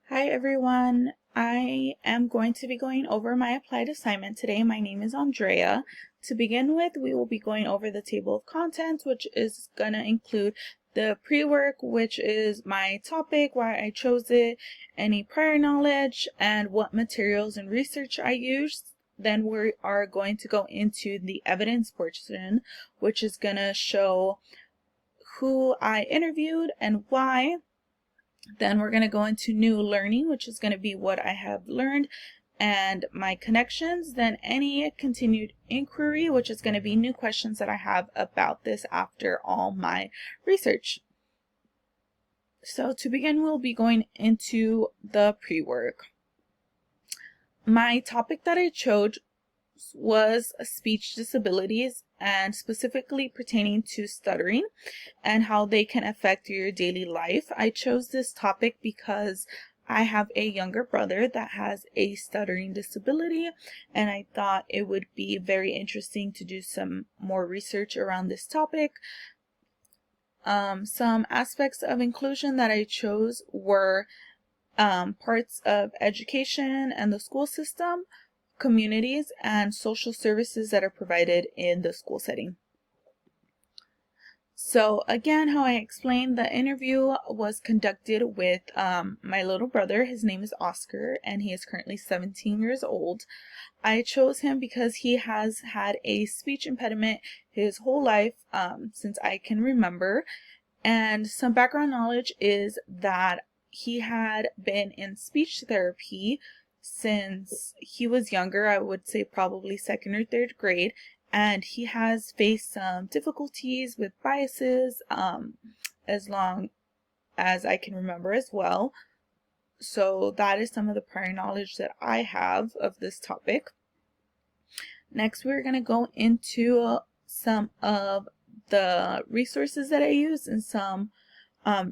Hi everyone. I am going to be going over my applied assignment today. My name is Andrea. To begin with, we will be going over the table of contents, which is going to include the pre-work, which is my topic, why I chose it, any prior knowledge, and what materials and research I used. Then we are going to go into the evidence portion, which is going to show who I interviewed and why. Then we're going to go into new learning, which is going to be what I have learned and my connections. Then any continued inquiry, which is going to be new questions that I have about this after all my research. So to begin, we'll be going into the pre-work. My topic that I chose was speech disabilities, and specifically pertaining to stuttering and how they can affect your daily life. I chose this topic because I have a younger brother that has a stuttering disability, and I thought it would be very interesting to do some more research around this topic. Some aspects of inclusion that I chose were parts of education and the school system, communities, and social services that are provided in the school setting. So again, how I explained, the interview was conducted with my little brother. His name is Oscar, and he is currently 17 years old. I chose him because he has had a speech impediment his whole life, since I can remember. And some background knowledge is that he had been in speech therapy since he was younger. I would say probably second or third grade, and he has faced some difficulties with biases as long as I can remember as well. So that is some of the prior knowledge that I have of this topic. Next, we're going to go into some of the resources that I use and some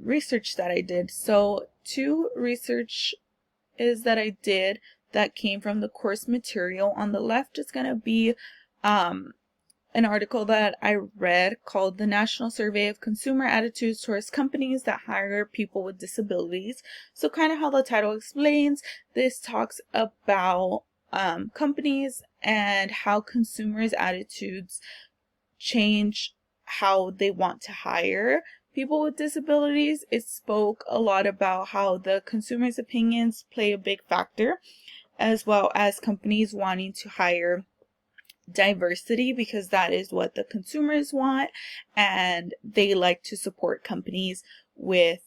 research that I did. So two research is that I did that came from the course material. On the left is going to be an article that I read called The National Survey of Consumer Attitudes Towards Companies That Hire People with Disabilities. So kind of how the title explains, this talks about companies and how consumers' attitudes change how they want to hire people with disabilities. It spoke a lot about how the consumers' opinions play a big factor, as well as companies wanting to hire diversity because that is what the consumers want, and they like to support companies with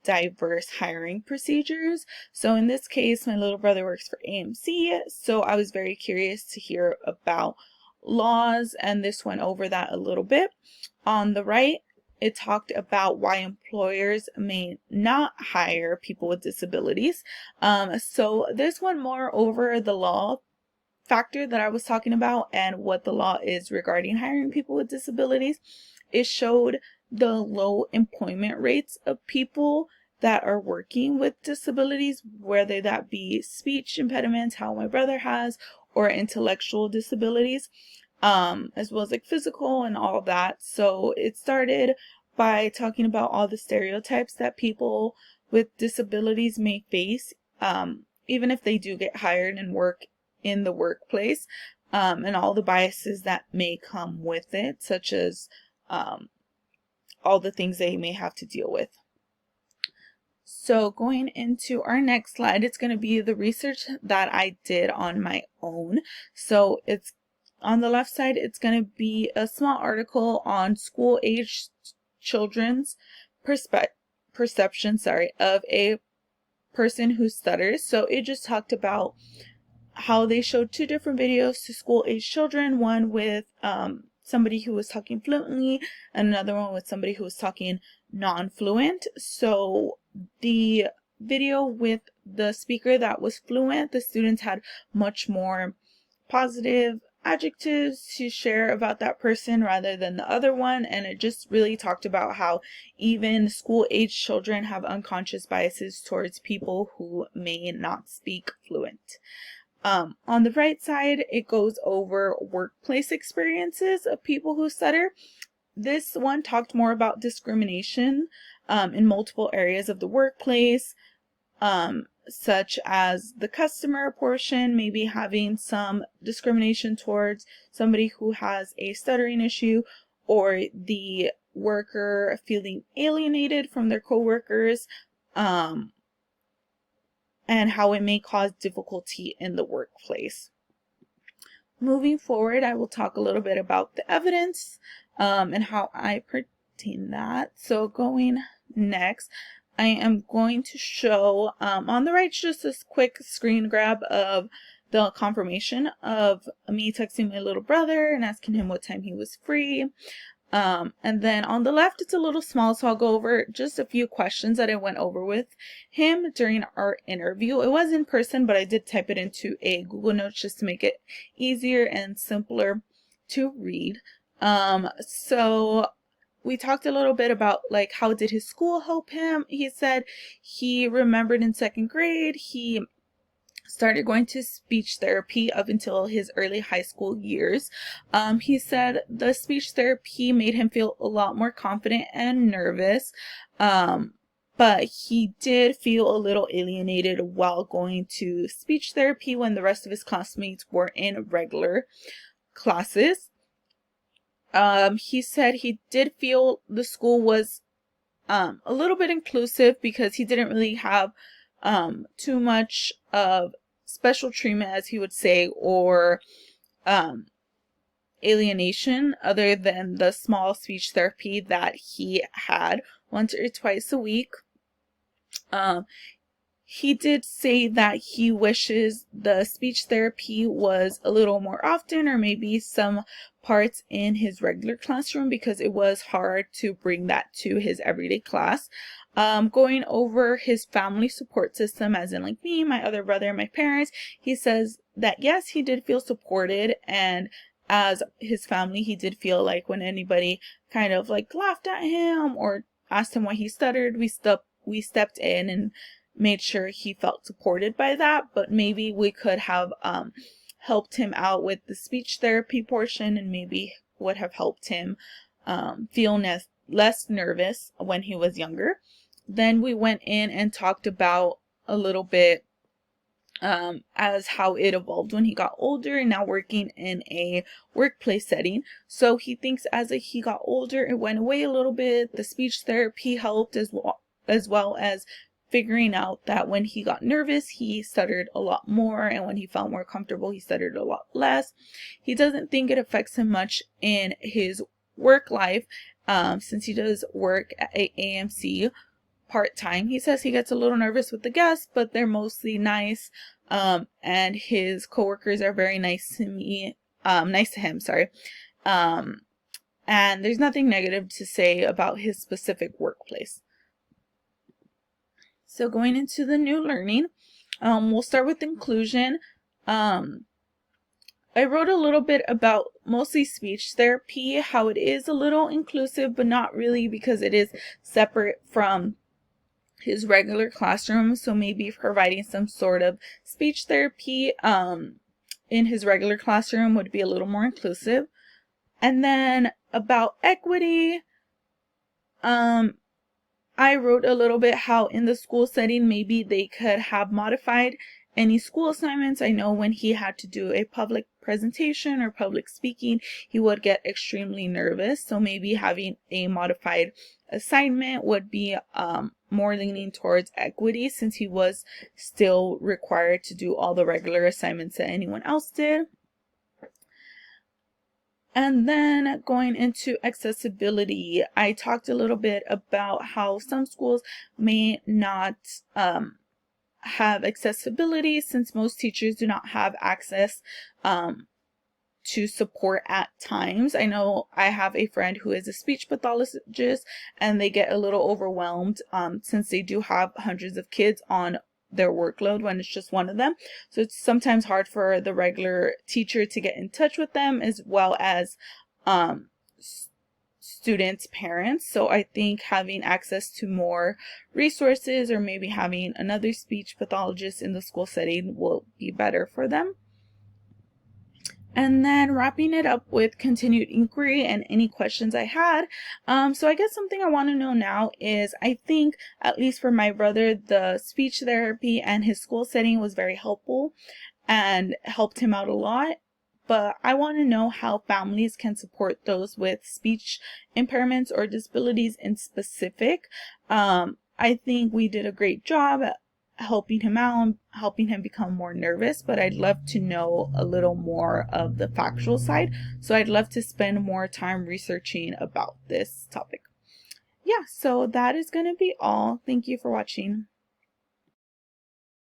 diverse hiring procedures. So in this case, my little brother works for AMC, so I was very curious to hear about laws, and this went over that a little bit. On the right, it talked about why employers may not hire people with disabilities. So this went more over the law factor that I was talking about and what the law is regarding hiring people with disabilities. It showed the low employment rates of people that are working with disabilities, whether that be speech impediments, how my brother has, or intellectual disabilities, as well as like physical and all that. So it started by talking about all the stereotypes that people with disabilities may face, even if they do get hired and work in the workplace, and all the biases that may come with it, such as all the things they may have to deal with. So going into our next slide, it's going to be the research that I did on my own. So it's on the left side, it's going to be a small article on school-aged children's perception of a person who stutters. So it just talked about how they showed two different videos to school-age children, one with somebody who was talking fluently and another one with somebody who was talking non-fluent. So the video with the speaker that was fluent, the students had much more positive adjectives to share about that person rather than the other one, and it just really talked about how even school-age children have unconscious biases towards people who may not speak fluent. On the right side, it goes over workplace experiences of people who stutter. This one talked more about discrimination in multiple areas of the workplace, such as the customer portion, maybe having some discrimination towards somebody who has a stuttering issue, or the worker feeling alienated from their coworkers, and how it may cause difficulty in the workplace. Moving forward, I will talk a little bit about the evidence and how I pertain that. So going next, I am going to show on the right just this quick screen grab of the confirmation of me texting my little brother and asking him what time he was free. And then on the left, it's a little small, so I'll go over just a few questions that I went over with him during our interview. It was in person, but I did type it into a Google Notes just to make it easier and simpler to read. So we talked a little bit about like how did his school help him. He said he remembered in second grade he started going to speech therapy up until his early high school years. He said the speech therapy made him feel a lot more confident and nervous, but he did feel a little alienated while going to speech therapy when the rest of his classmates were in regular classes. He said he did feel the school was a little bit inclusive because he didn't really have too much of special treatment, as he would say, or alienation other than the small speech therapy that he had once or twice a week. He did say that he wishes the speech therapy was a little more often, or maybe some parts in his regular classroom, because it was hard to bring that to his everyday class. Going over his family support system, as in like me, my other brother, and my parents, he says that yes, he did feel supported, and as his family, he did feel like when anybody kind of like laughed at him or asked him why he stuttered, we stepped in and made sure he felt supported by that. But maybe we could have helped him out with the speech therapy portion, and maybe would have helped him feel less nervous when he was younger. Then we went in and talked about a little bit as how it evolved when he got older and now working in a workplace setting. So he thinks as he got older, it went away a little bit. The speech therapy helped as well as figuring out that when he got nervous, he stuttered a lot more, and when he felt more comfortable, he stuttered a lot less. He doesn't think it affects him much in his work life, since he does work at AMC part-time. He says he gets a little nervous with the guests, but they're mostly nice, and his coworkers are very nice to him, sorry. And there's nothing negative to say about his specific workplace. So going into the new learning, we'll start with inclusion. I wrote a little bit about mostly speech therapy, how it is a little inclusive, but not really, because it is separate from his regular classroom. So maybe providing some sort of speech therapy in his regular classroom would be a little more inclusive. And then about equity, I wrote a little bit how in the school setting, maybe they could have modified any school assignments. I know when he had to do a public presentation or public speaking, he would get extremely nervous. So maybe having a modified assignment would be more leaning towards equity, since he was still required to do all the regular assignments that anyone else did. And then going into accessibility, I talked a little bit about how some schools may not have accessibility, since most teachers do not have access to support at times. I know I have a friend who is a speech pathologist, and they get a little overwhelmed since they do have hundreds of kids on their workload when it's just one of them. So it's sometimes hard for the regular teacher to get in touch with them, as well as students' parents. So I think having access to more resources, or maybe having another speech pathologist in the school setting, will be better for them. And then wrapping it up with continued inquiry and any questions I had. So I guess something I want to know now is, I think, at least for my brother, the speech therapy and his school setting was very helpful and helped him out a lot. But I want to know how families can support those with speech impairments or disabilities in specific. I think we did a great job at helping him out, helping him become more nervous, but I'd love to know a little more of the factual side. So I'd love to spend more time researching about this topic. Yeah, so that is going to be all. Thank you for watching.